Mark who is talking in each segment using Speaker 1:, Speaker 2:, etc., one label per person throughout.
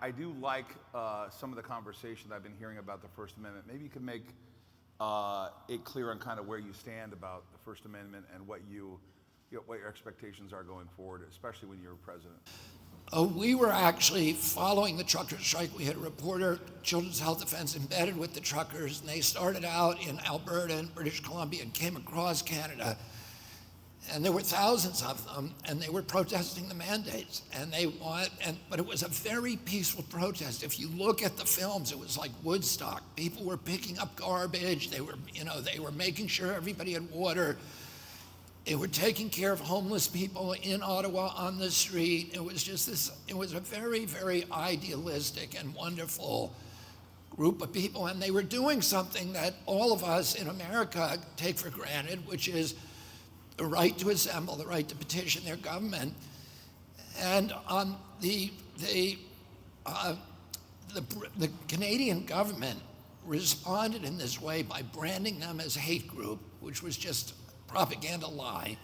Speaker 1: I do like some of the conversation I've been hearing about the First Amendment. Maybe you could make it clear on kind of where you stand about the First Amendment and what what your expectations are going forward, especially when you're president.
Speaker 2: We were actually following the trucker strike. We had a reporter, Children's Health Defense, embedded with the truckers, and they started out in Alberta and British Columbia and came across Canada. And there were thousands of them, and they were protesting the mandates. But it was a very peaceful protest. If you look at the films, it was like Woodstock. People were picking up garbage. They were making sure everybody had water. They were taking care of homeless people in Ottawa on the street. It was a very, very idealistic and wonderful group of people. And they were doing something that all of us in America take for granted, which is the right to assemble, the right to petition their government. And the Canadian government responded in this way by branding them as a hate group, which was just propaganda lie.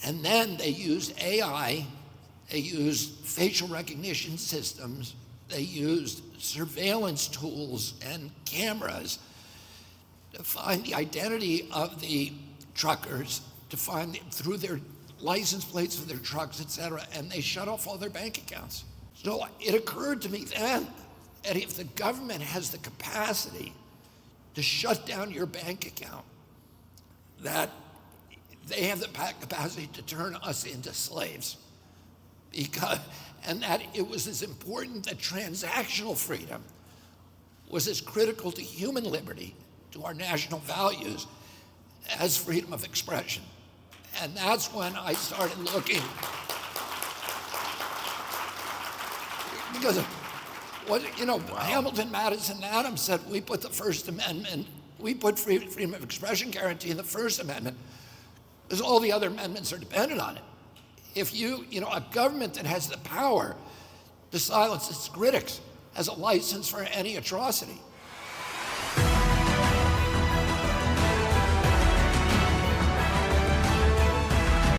Speaker 2: And then they used AI, they used facial recognition systems, they used surveillance tools and cameras to find the identity of the truckers, to find through their license plates for their trucks, et cetera, and they shut off all their bank accounts. So it occurred to me then that if the government has the capacity to shut down your bank account, that they have the capacity to turn us into slaves. And that it was as important that transactional freedom was as critical to human liberty, to our national values, as freedom of expression. And that's when I started looking. Because Hamilton, Madison, and Adams said, we put the First Amendment, we put freedom of expression guarantee in the First Amendment because all the other amendments are dependent on it. If a government that has the power to silence its critics has a license for any atrocity.